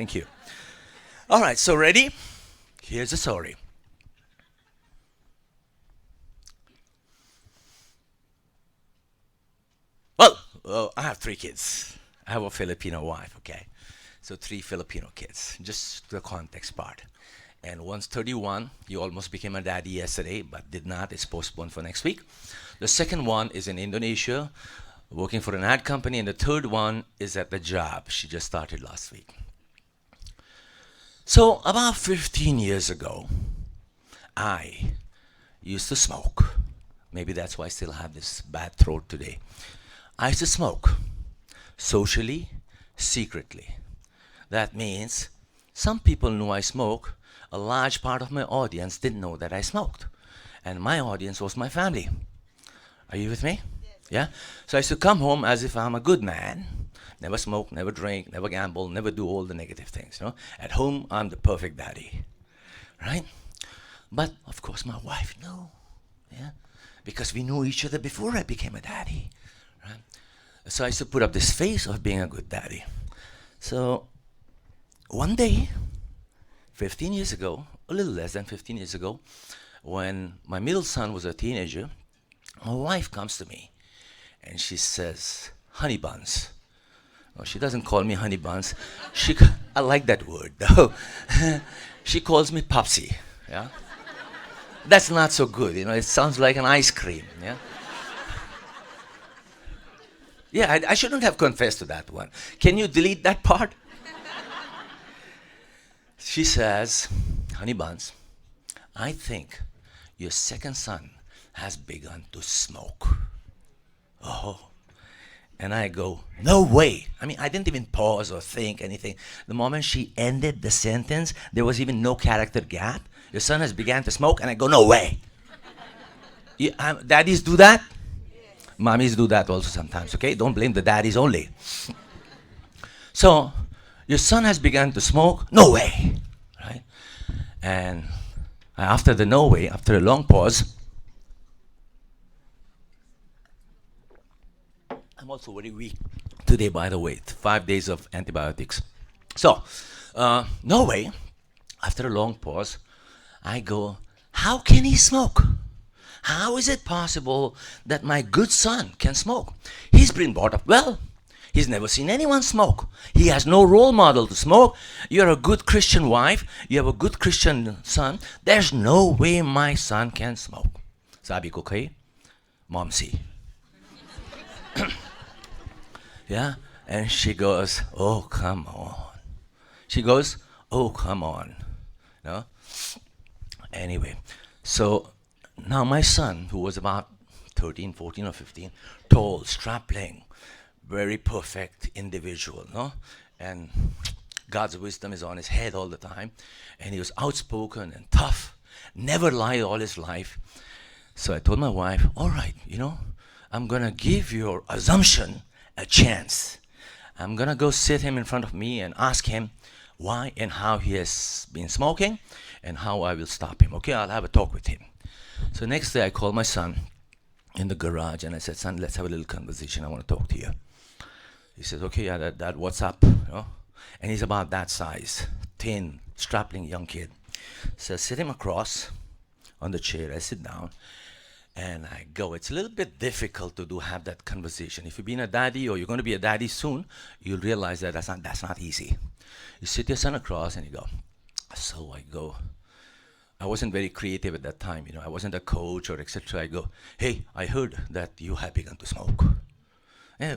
Thank you. All right, so ready? Here's the story. Well, I have three kids. I have a Filipino wife, okay? So three Filipino kids, just the context part. And one's 31. He almost became a daddy yesterday, but did not. It's postponed for next week. The second one is in Indonesia, working for an ad company. And the third one is at the job. She just started last week. So about 15 years ago, I used to smoke. Maybe that's why I still have this bad throat today. I used to smoke socially, secretly. That means some people knew I smoke. A large part of my audience didn't know that I smoked. And my audience was my family. Are you with me? Yeah? So I used to come home as if I'm a good man. Never smoke, never drink, never gamble, never do all the negative things. At home, I'm the perfect daddy. Right? But of course, my wife knew. Yeah? Because we knew each other before I became a daddy. Right? So I used to put up this face of being a good daddy. So one day, 15 years ago, a little less than 15 years ago, when my middle son was a teenager, my wife comes to me and she says, honey buns. No, she doesn't call me honey buns. I like that word though. She calls me Popsy. Yeah? That's not so good, it sounds like an ice cream. Yeah? Yeah, I shouldn't have confessed to that one. Can you delete that part? She says, honey buns, I think your second son has begun to smoke. Oh. And I go, no way. I didn't even pause or think anything. The moment she ended the sentence, there was even no character gap. Your son has begun to smoke, and I go, no way. Daddies do that? Mommies do that also sometimes, okay? Don't blame the daddies only. So, your son has begun to smoke? No way. Right? And after the no way, after a long pause, I'm also very weak today, by the way. 5 days of antibiotics. So, no way. After a long pause, I go, how can he smoke? How is it possible that my good son can smoke? He's been brought up well. He's never seen anyone smoke. He has no role model to smoke. You're a good Christian wife. You have a good Christian son. There's no way my son can smoke. Sabi ko kay Momsy. Yeah? And she goes, oh, come on. She goes, oh, come on. No? Anyway, so now my son, who was about 13, 14 or 15, tall, strapling, very perfect individual, no? And God's wisdom is on his head all the time. And he was outspoken and tough, never lied all his life. So I told my wife, all right, I'm going to give your assumption a chance. I'm going to go sit him in front of me and ask him why and how he has been smoking and how I will stop him. Okay, I'll have a talk with him. So next day I called my son in the garage and I said, son, let's have a little conversation. I want to talk to you. He says, okay, yeah, Dad, what's up? And he's about that size, thin, strapling young kid. So I sit him across on the chair. I sit down and I go, it's a little bit difficult to have that conversation. If you've been a daddy or you're going to be a daddy soon, you'll realize that that's not easy. You sit your son across and you go, so I go, I wasn't very creative at that time, I wasn't a coach or etc. I go, hey, I heard that you have begun to smoke. Yeah,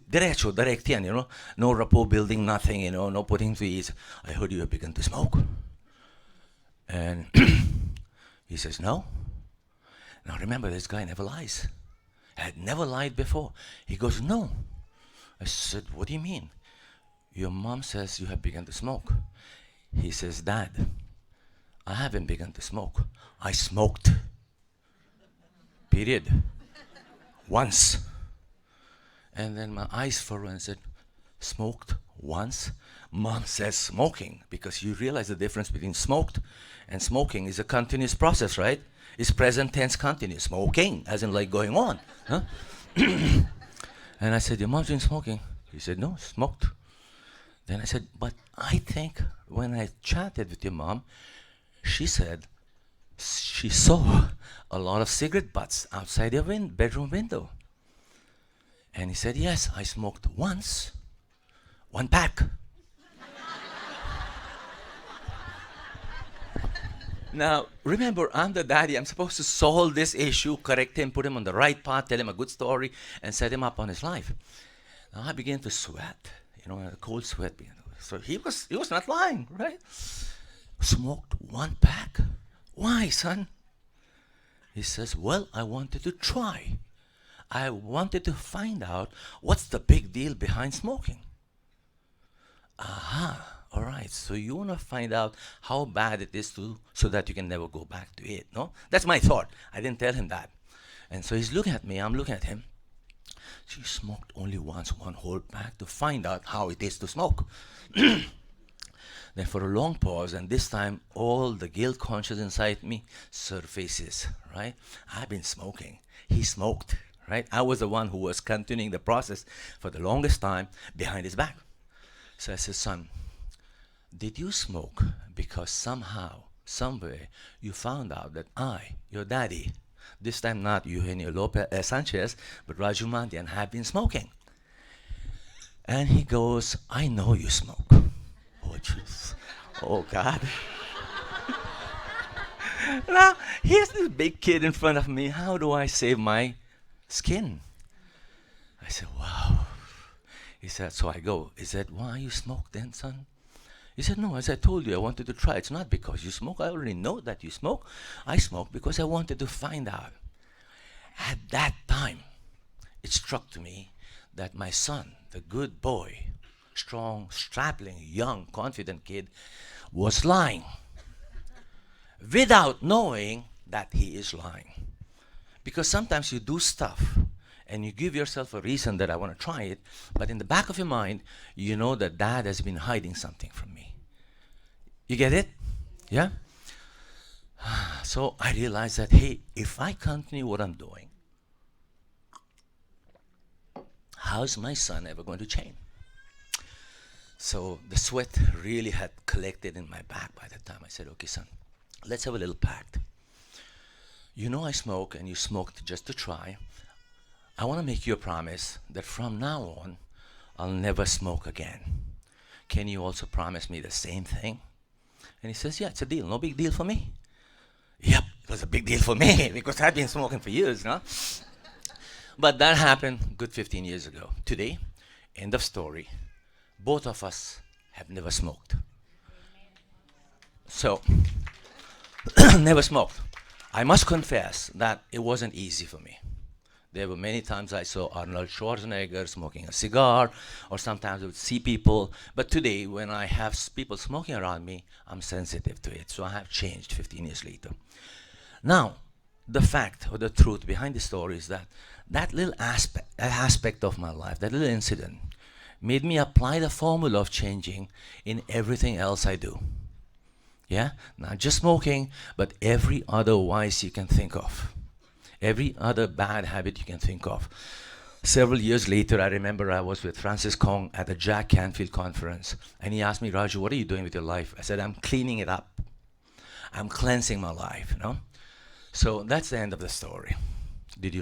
direct yan, no rapport building, nothing, no putting to ease. I heard you have begun to smoke. And he says, no. Now remember, this guy never lies. I had never lied before. He goes, no. I said, what do you mean? Your mom says you have begun to smoke. He says, Dad, I haven't begun to smoke. I smoked. Period. Once. And then my eyes furrowed and said, smoked once? Mom says smoking, because you realize the difference between smoked and smoking is a continuous process, right? It's present tense continuous. Smoking, as in like going on. Huh? And I said, your mom's been smoking? He said, no, smoked. Then I said, but I think when I chatted with your mom, she said she saw a lot of cigarette butts outside your bedroom window. And he said, yes, I smoked once, one pack. Now, remember, I'm the daddy. I'm supposed to solve this issue, correct him, put him on the right path, tell him a good story, and set him up on his life. Now I began to sweat, a cold sweat began. So he was not lying, right? Smoked one pack. Why, son? He says, well, I wanted to try. I wanted to find out what's the big deal behind smoking. Aha. All right, so you want to find out how bad it is so that you can never go back to it, no? That's my thought. I didn't tell him that. And so he's looking at me, I'm looking at him. She smoked only once, one whole pack to find out how it is to smoke. Then for a long pause, and this time all the guilt conscious inside me surfaces, right? I've been smoking. He smoked, right? I was the one who was continuing the process for the longest time behind his back. So I said, son, did you smoke because somehow, somewhere, you found out that I, your daddy, this time not Eugenio Sanchez, but Raju Mandhyan, have been smoking? And he goes, I know you smoke. Oh, jeez. Oh, God. Now, here's this big kid in front of me. How do I save my skin? I said, wow. He said, so I go, is that why you smoke then, son? He said, no, as I told you, I wanted to try. It's not because you smoke. I already know that you smoke. I smoke because I wanted to find out. At that time, it struck to me that my son, the good boy, strong, strapping, young, confident kid, was lying without knowing that he is lying. Because sometimes you do stuff and you give yourself a reason that I want to try it, but in the back of your mind, you know that dad has been hiding something from me. You get it? Yeah? So I realized that, hey, if I continue what I'm doing, how's my son ever going to change? So the sweat really had collected in my back by the time. I said, okay, son, let's have a little pact. You know I smoke, and you smoked just to try. I want to make you a promise that from now on, I'll never smoke again. Can you also promise me the same thing? And he says, yeah, it's a deal. No big deal for me. Yep, it was a big deal for me because I've been smoking for years, no? But that happened good 15 years ago. Today, end of story, both of us have never smoked. So, never smoked. I must confess that it wasn't easy for me. There were many times I saw Arnold Schwarzenegger smoking a cigar, or sometimes I would see people. But today, when I have people smoking around me, I'm sensitive to it. So I have changed 15 years later. Now, the fact or the truth behind the story is that that little aspect of my life, that little incident, made me apply the formula of changing in everything else I do. Yeah? Not just smoking, but every other vice you can think of. Every other bad habit you can think of. Several years later, I remember I was with Francis Kong at the Jack Canfield Conference, and he asked me, Raju, what are you doing with your life? I said, I'm cleaning it up. I'm cleansing my life, So that's the end of the story. Did you